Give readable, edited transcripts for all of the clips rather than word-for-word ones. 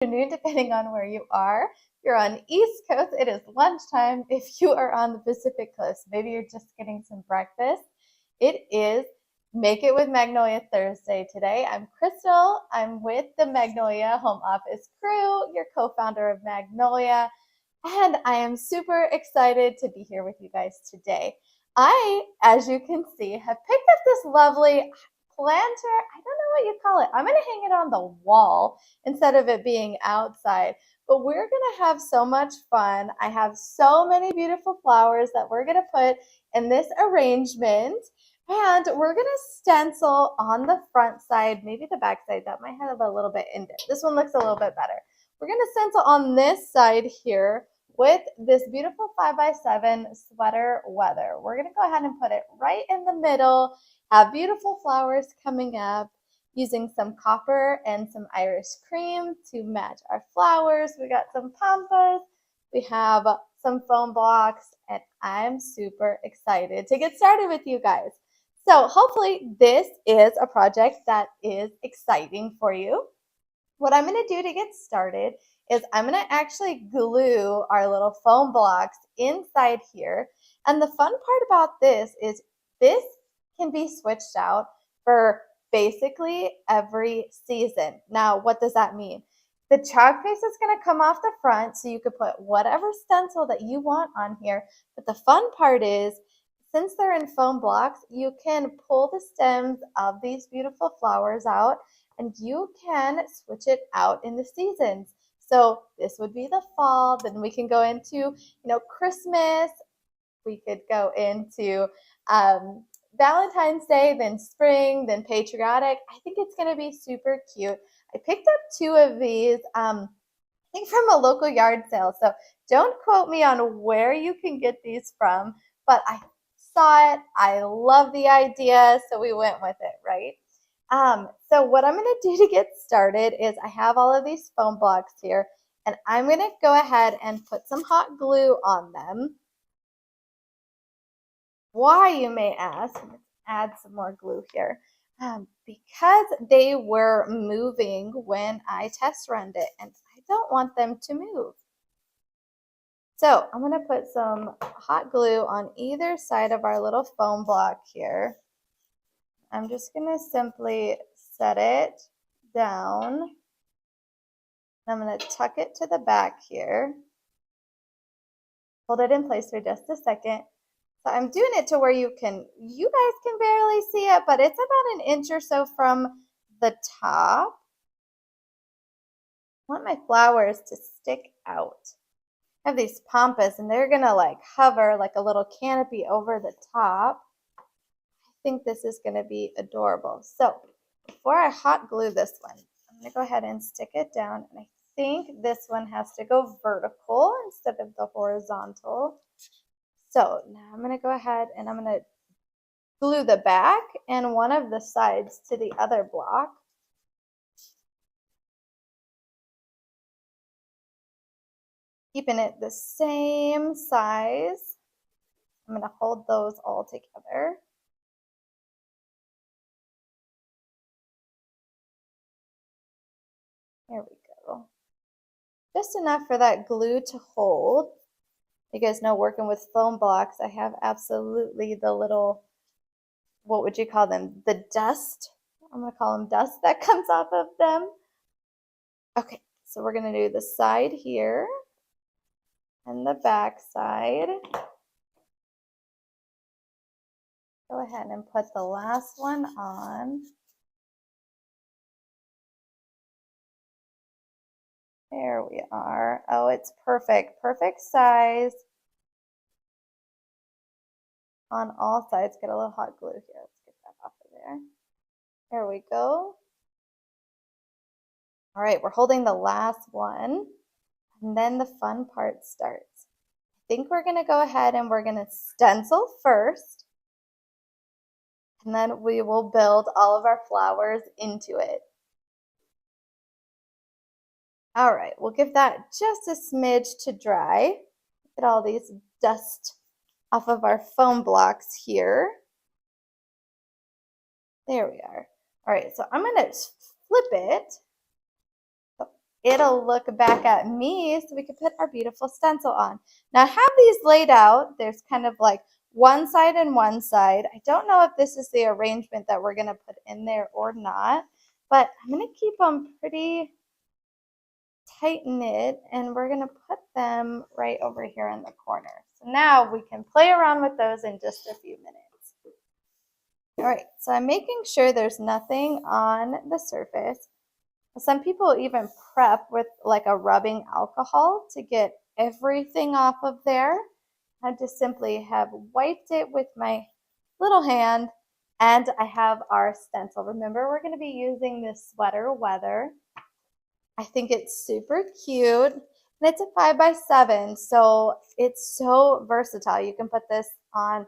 afternoon, depending on where you are. If you're on the East Coast, it is lunchtime. If you are on the Pacific Coast, maybe you're just getting some breakfast. It is Make It with Magnolia Thursday today. I'm Crystal. I'm with the Magnolia Home Office crew, your co-founder of Magnolia, and I am super excited to be here with you guys today. I, as you can see, have picked up this lovely planter. I don't know what you call it. I'm going to hang it on the wall instead of it being outside. But we're going to have so much fun. I have so many beautiful flowers that we're going to put in this arrangement. And we're going to stencil on the front side, maybe the back side. That might have a little bit indent. This one looks a little bit better. We're going to stencil on this side here with this beautiful 5x7 sweater weather. We're going to go ahead and put it right in the middle, have beautiful flowers coming up, using some copper and some Irish cream to match our flowers. We got some pampas, we have some foam blocks, and I'm super excited to get started with you guys. So hopefully this is a project that is exciting for you. What I'm going to do to get started is I'm going to actually glue our little foam blocks inside here. And the fun part about this is this can be switched out for basically every season. Now, what does that mean? The chalk face is going to come off the front, so you could put whatever stencil that you want on here. But the fun part is, since they're in foam blocks, you can pull the stems of these beautiful flowers out and you can switch it out in the seasons. So this would be the fall, then we can go into, Christmas, we could go into Valentine's Day, then spring, then patriotic. I think it's going to be super cute. I picked up 2 of these, I think from a local yard sale. So don't quote me on where you can get these from, but I saw it. I love the idea, so we went with it, right? So what I'm going to do to get started is I have all of these foam blocks here, and I'm going to go ahead and put some hot glue on them. Why, you may ask? Let's add some more glue here. Because they were moving when I test run it, and I don't want them to move. So I'm going to put some hot glue on either side of our little foam block here. I'm just going to simply set it down. I'm going to tuck it to the back here. Hold it in place for just a second. So I'm doing it to where you guys can barely see it, but it's about 1 inch or so from the top. I want my flowers to stick out. I have these pampas, and they're going to hover like a little canopy over the top. I think this is going to be adorable. So before I hot glue this one, I'm going to go ahead and stick it down. And I think this one has to go vertical instead of the horizontal. So now I'm going to go ahead and I'm going to glue the back and one of the sides to the other block. Keeping it the same size. I'm going to hold those all together. There we go. Just enough for that glue to hold. You guys know, working with foam blocks, I have absolutely the little, what would you call them? The dust. I'm going to call them dust that comes off of them. Okay, so we're going to do the side here and the back side. Go ahead and put the last one on. There we are. Oh, it's perfect. Perfect size on all sides. Get a little hot glue here. Let's get that off of there. There we go. All right, we're holding the last one, and then the fun part starts. I think we're going to go ahead and we're going to stencil first, and then we will build all of our flowers into it. All right, we'll give that just a smidge to dry. Get all these dust off of our foam blocks here. There we are. All right, so I'm going to flip it. it'll look back at me so we can put our beautiful stencil on. Now I have these laid out. There's kind of like one side and one side. I don't know if this is the arrangement that we're going to put in there or not, but I'm going to keep them pretty tight knit, and we're going to put them right over here in the corner. So now we can play around with those in just a few minutes. All right, so I'm making sure there's nothing on the surface. Some people even prep with like a rubbing alcohol to get everything off of there. I just simply have wiped it with my little hand, and I have our stencil. Remember, we're going to be using this sweater weather. I think it's super cute, and it's a 5x7, so it's so versatile. You can put this on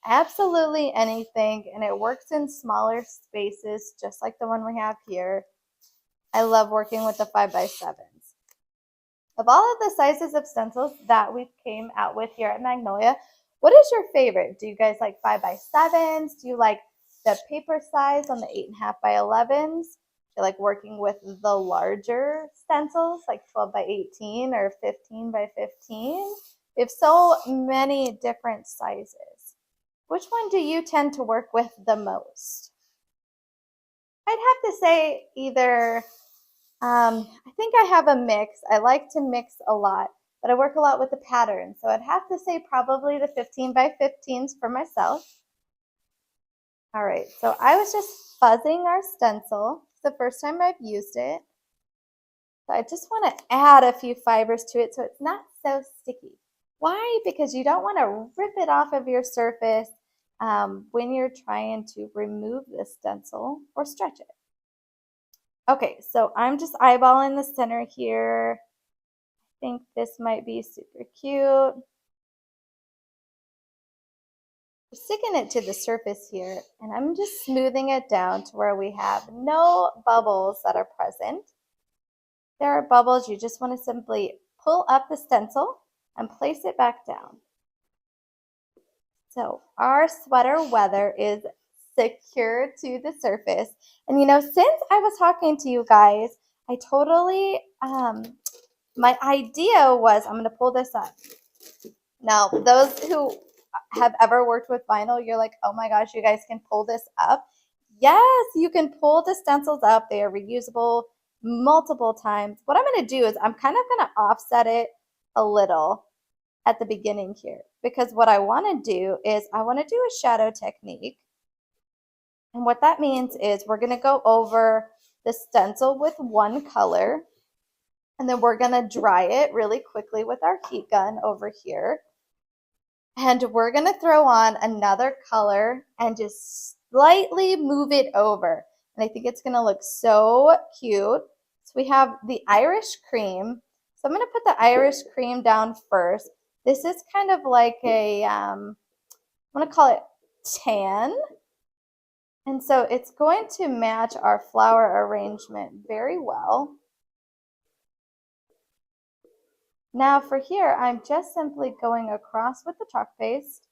absolutely anything, and it works in smaller spaces just like the one we have here. I love working with the 5x7s. Of all of the sizes of stencils that we came out with here at Magnolia, what is your favorite? Do you guys like 5x7s? Do you like the paper size on the 8.5x11s? Do you like working with the larger stencils like 12x18 or 15x15? We have so many different sizes. Which one do you tend to work with the most? I'd have to say either, I think I have a mix. I like to mix a lot, but I work a lot with the pattern. So I'd have to say probably the 15x15s for myself. All right, so I was just fuzzing our stencil. It's the first time I've used it. So I just want to add a few fibers to it so it's not so sticky. Why? Because you don't want to rip it off of your surface when you're trying to remove the stencil or stretch it. Okay, so I'm just eyeballing the center here. I think this might be super cute. We're sticking it to the surface here, and I'm just smoothing it down to where we have no bubbles that are present. If there are bubbles, you just want to simply pull up the stencil and place it back down. So our sweater weather is secure to the surface. And you know, since I was talking to you guys, I totally, my idea was, I'm going to pull this up. Now, those who have ever worked with vinyl, you're like, oh my gosh, you guys can pull this up. Yes, you can pull the stencils up. They are reusable multiple times. What I'm going to do is I'm kind of going to offset it a little at the beginning here, because what I want to do is I want to do a shadow technique. And what that means is we're going to go over the stencil with one color, and then we're going to dry it really quickly with our heat gun over here. And we're going to throw on another color and just slightly move it over. And I think it's going to look so cute. So we have the Irish cream. So I'm going to put the Irish cream down first. This is kind of like a, I'm going to call it tan. And so it's going to match our flower arrangement very well. Now for here, I'm just simply going across with the chalk paste.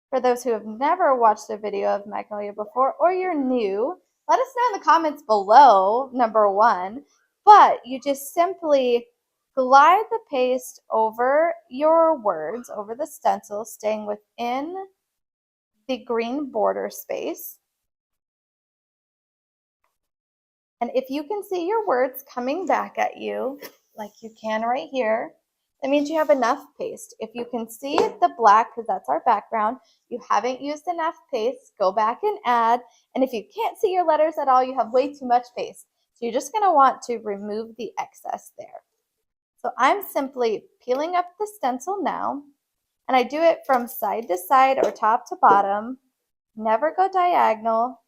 For those who have never watched a video of Magnolia before, or you're new, let us know in the comments below, number one. But you just simply glide the paste over your words, over the stencil, staying within the green border space. And if you can see your words coming back at you, like you can right here, that means you have enough paste. If you can see the black, because that's our background, you haven't used enough paste, go back and add. And if you can't see your letters at all, you have way too much paste. So you're just going to want to remove the excess there. So I'm simply peeling up the stencil now, and I do it from side to side or top to bottom. Never go diagonal,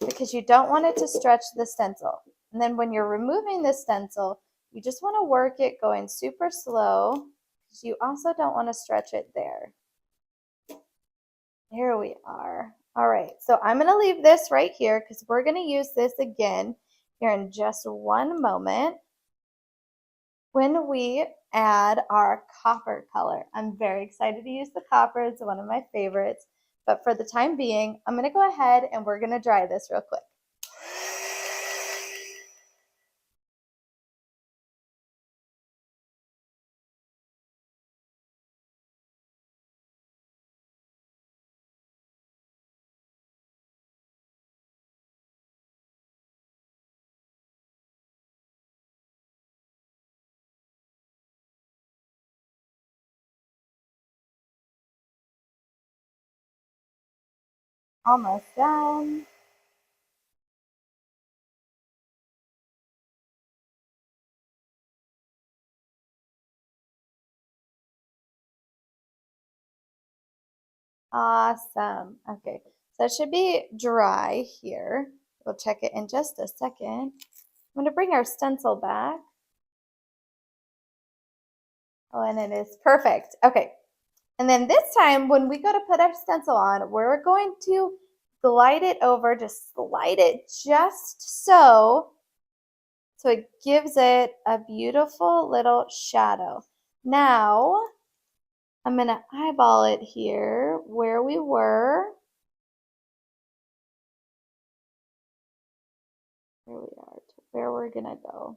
because you don't want it to stretch the stencil. And then when you're removing the stencil, you just want to work it going super slow, because you also don't want to stretch it there. There we are. All right, so I'm going to leave this right here because we're going to use this again here in just one moment when we add our copper color. I'm very excited to use the copper. It's one of my favorites. But for the time being, I'm going to go ahead and we're going to dry this real quick. Almost done. Awesome. Okay, so it should be dry here. We'll check it in just a second. I'm going to bring our stencil back. Oh, and it is perfect. Okay, and then this time when we go to put our stencil on, we're going to glide it over, just slide it just so it gives it a beautiful little shadow. Now, I'm going to eyeball it here where we were. Here we are, to where we're going to go.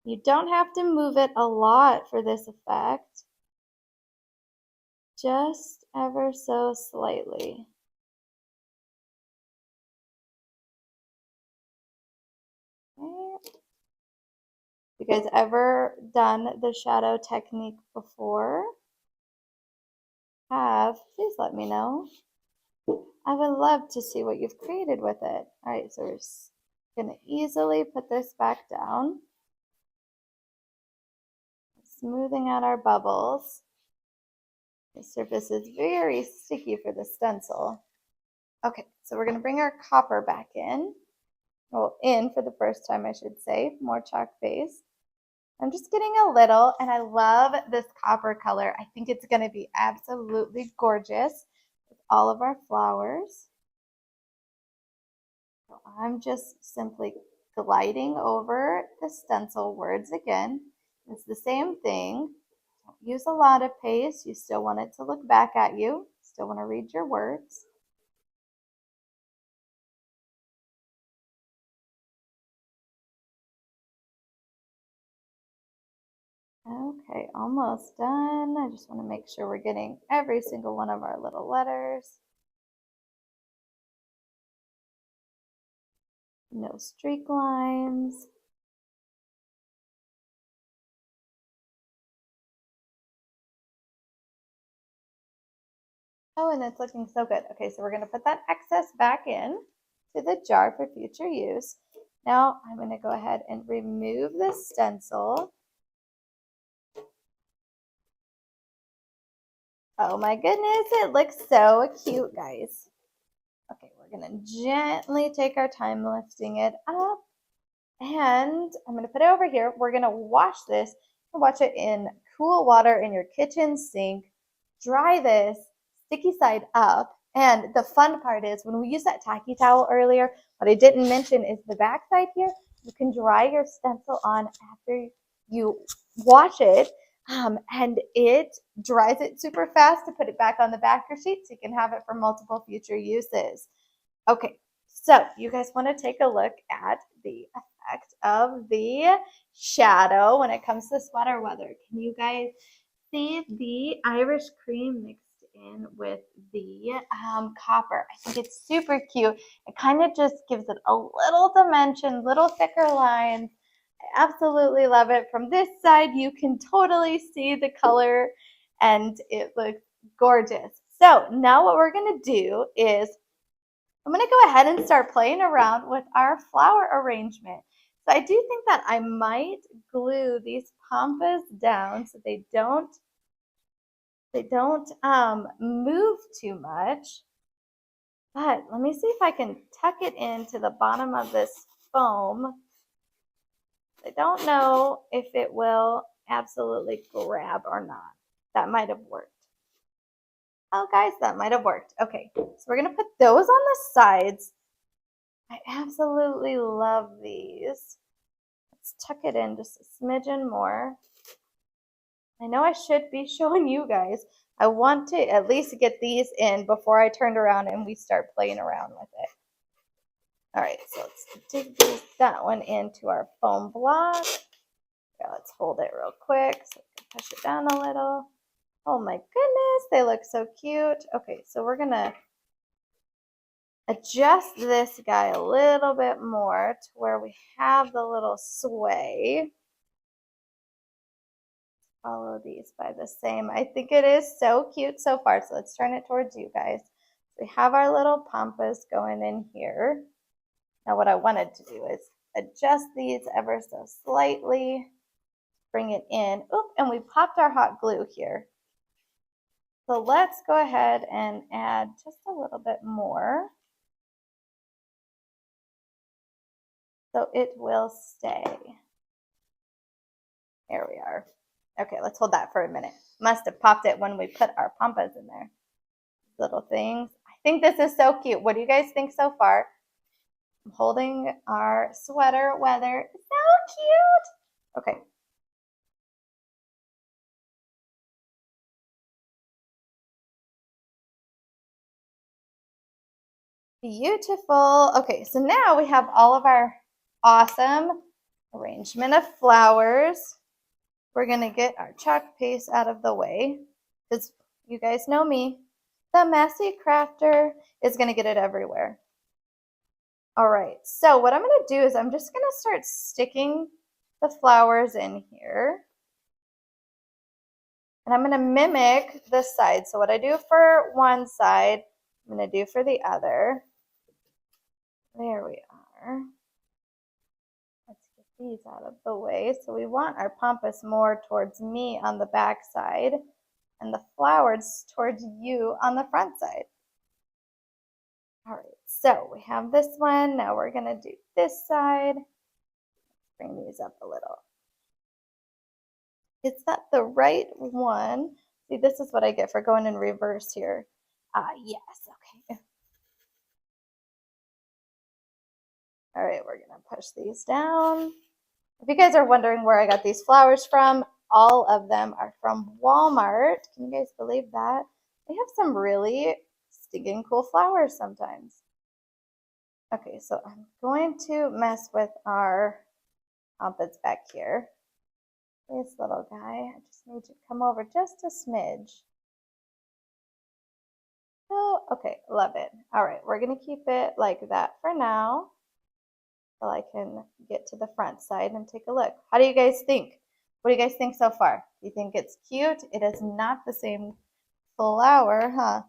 You don't have to move it a lot for this effect, just ever so slightly. Okay. You guys ever done the shadow technique before? Please let me know. I would love to see what you've created with it. All right, so we're just gonna easily put this back down. Smoothing out our bubbles. The surface is very sticky for the stencil. Okay, so we're gonna bring our copper back in. Well, in for the first time, I should say, more chalk base. I'm just getting a little, and I love this copper color. I think it's gonna be absolutely gorgeous with all of our flowers. So I'm just simply gliding over the stencil words again. It's the same thing. Don't use a lot of paste. You still want it to look back at you. Still want to read your words. Okay, almost done. I just want to make sure we're getting every single one of our little letters. No streak lines. Oh, and it's looking so good. Okay, so we're going to put that excess back in to the jar for future use. Now I'm going to go ahead and remove the stencil. Oh my goodness, it looks so cute, guys. Okay, we're going to gently take our time lifting it up. And I'm going to put it over here. We're going to wash this. Wash it in cool water in your kitchen sink. Dry this sticky side up. And the fun part is when we used that tacky towel earlier, what I didn't mention is the back side here. You can dry your stencil on after you wash it. And it dries it super fast to put it back on the backer sheet so you can have it for multiple future uses. Okay, so you guys want to take a look at the effect of the shadow when it comes to sweater weather. Can you guys see the Irish cream mixed in with the copper? I think it's super cute. It kind of just gives it a little dimension, little thicker lines. I absolutely love it. From this side, you can totally see the color and it looks gorgeous. So now what we're going to do is I'm going to go ahead and start playing around with our flower arrangement. So I do think that I might glue these pampas down so they don't move too much. But let me see if I can tuck it into the bottom of this foam. I don't know if it will absolutely grab or not. That might have worked. Oh, guys, that might have worked. Okay, so we're going to put those on the sides. I absolutely love these. Let's tuck it in just a smidgen more. I know I should be showing you guys. I want to at least get these in before I turn around and we start playing around with it. All right, so let's dig that one into our foam block. Yeah, let's hold it real quick so we can push it down a little. Oh my goodness, they look so cute. Okay, so we're gonna adjust this guy a little bit more to where we have the little sway. follow these by the same. I think it is so cute so far. So let's turn it towards you guys. We have our little pampas going in here. Now what I wanted to do is adjust these ever so slightly, bring it in. Oop, and we popped our hot glue here. So let's go ahead and add just a little bit more, so it will stay. There we are. Okay, let's hold that for a minute. Must have popped it when we put our pampas in there. Little things. I think this is so cute. What do you guys think so far? I'm holding our sweater weather. So cute. Okay. Beautiful. Okay, so now we have all of our awesome arrangement of flowers. We're going to get our chalk paste out of the way because you guys know me. The messy crafter is going to get it everywhere. All right, so what I'm going to do is I'm just going to start sticking the flowers in here. And I'm going to mimic this side. So what I do for one side, I'm going to do for the other. There we are. Let's get these out of the way. So we want our pampas more towards me on the back side and the flowers towards you on the front side. All right, so we have this one. Now we're going to do this side. Bring these up a little. Is that the right one? See, this is what I get for going in reverse here. Yes, okay. All right, we're gonna push these down. If you guys are wondering where I got these flowers from, all of them are from Walmart. Can you guys believe that? They have some really stinking cool flowers sometimes. Okay, so I'm going to mess with our pampas back here. This little guy, I just need to come over just a smidge. Oh, okay, love it. All right, we're gonna keep it like that for now, so I can get to the front side and take a look. How do you guys think? What do you guys think so far? Do you think it's cute? It is not the same flower, huh?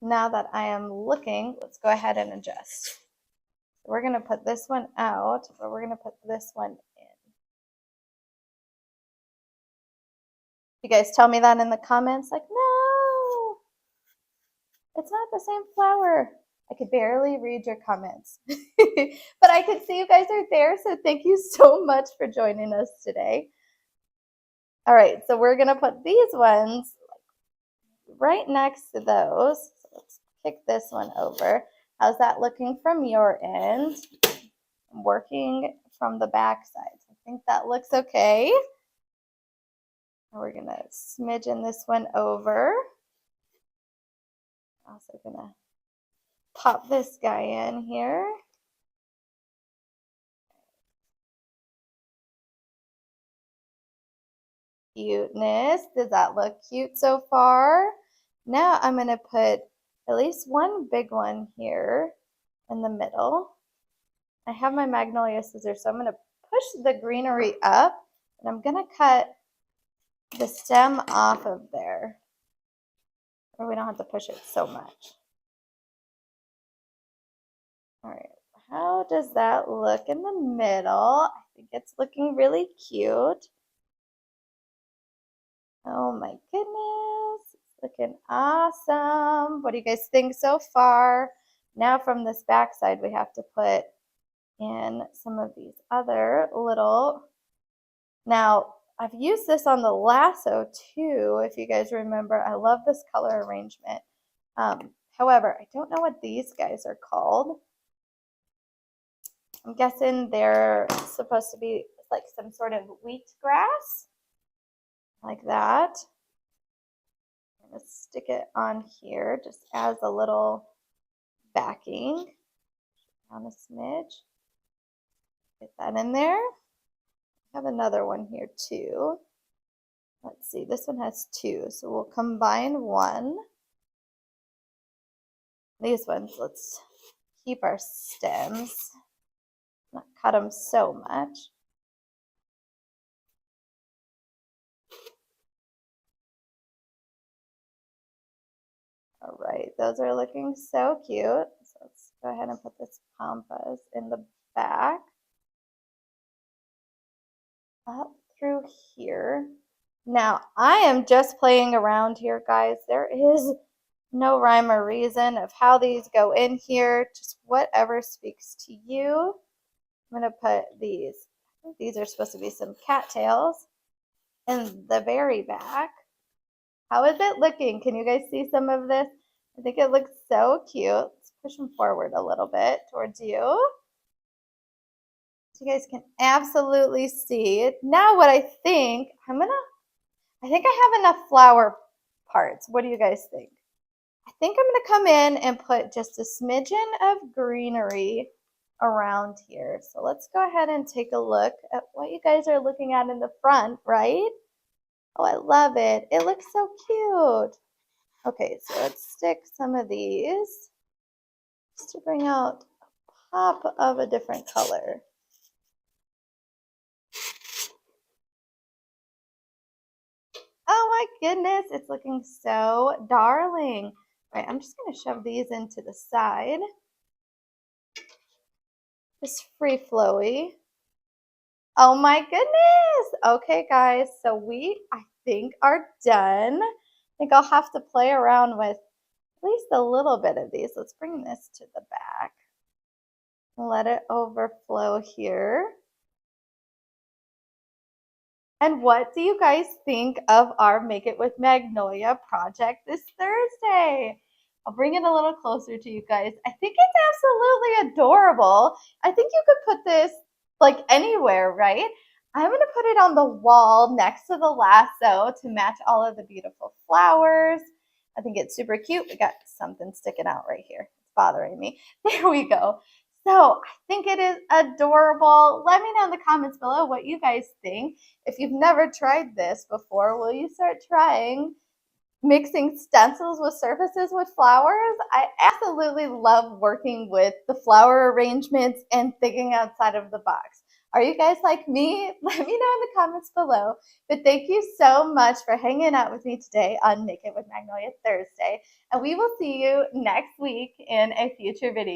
Now that I am looking, let's go ahead and adjust. We're gonna put this one out, but we're gonna put this one in. You guys tell me that in the comments, like, no, it's not the same flower. I could barely read your comments, but I can see you guys are there. So thank you so much for joining us today. All right, so we're gonna put these ones right next to those. So let's kick this one over. How's that looking from your end? I'm working from the back side. I think that looks okay. We're gonna smidge in this one over. Also gonna pop this guy in here. Cuteness. Does that look cute so far? Now I'm gonna put at least one big one here in the middle. I have my Magnolia scissors, so I'm gonna push the greenery up and I'm gonna cut the stem off of there, or we don't have to push it so much. All right, how does that look in the middle? I think it's looking really cute. Oh my goodness, it's looking awesome. What do you guys think so far? Now from this back side, we have to put in some of these other little, now I've used this on the lasso too, if you guys remember. I love this color arrangement. However, I don't know what these guys are called. I'm guessing they're supposed to be like some sort of wheat grass, like that. I'm gonna stick it on here just as a little backing, on a smidge. Get that in there. I have another one here too. Let's see, this one has two, so we'll combine one. These ones, let's keep our stems, not cut them so much. All right, those are looking so cute. So let's go ahead and put this pampas in the back. Up through here. Now, I am just playing around here, guys. There is no rhyme or reason of how these go in here, just whatever speaks to you. I'm going to put these, I think these are supposed to be some cattails in the very back. How is it looking? Can you guys see some of this? I think it looks so cute. Let's push them forward a little bit towards you. So you guys can absolutely see it. Now what I think I have enough flower parts. What do you guys think? I think I'm gonna come in and put just a smidgen of greenery around here. So let's go ahead and take a look at what you guys are looking at in the front, right? Oh, I love it. It looks so cute. Okay, so let's stick some of these just to bring out a pop of a different color. Oh my goodness, it's looking so darling. All right, I'm just gonna shove these into the side. Just free flowy. Oh my goodness. Okay, guys, so I think are done. I think I'll have to play around with at least a little bit of these. Let's bring this to the back. Let it overflow here. And what do you guys think of our Make It with Magnolia project this Thursday? I'll bring it a little closer to you guys. I think it's absolutely adorable. I think you could put this like anywhere, right? I'm going to put it on the wall next to the lasso to match all of the beautiful flowers. I think it's super cute. We got something sticking out right here. It's bothering me. There we go. So I think it is adorable. Let me know in the comments below what you guys think. If you've never tried this before, will you start trying mixing stencils with surfaces with flowers? I absolutely love working with the flower arrangements and thinking outside of the box. Are you guys like me? Let me know in the comments below. But thank you so much for hanging out with me today on Make It with Magnolia Thursday. And we will see you next week in a future video.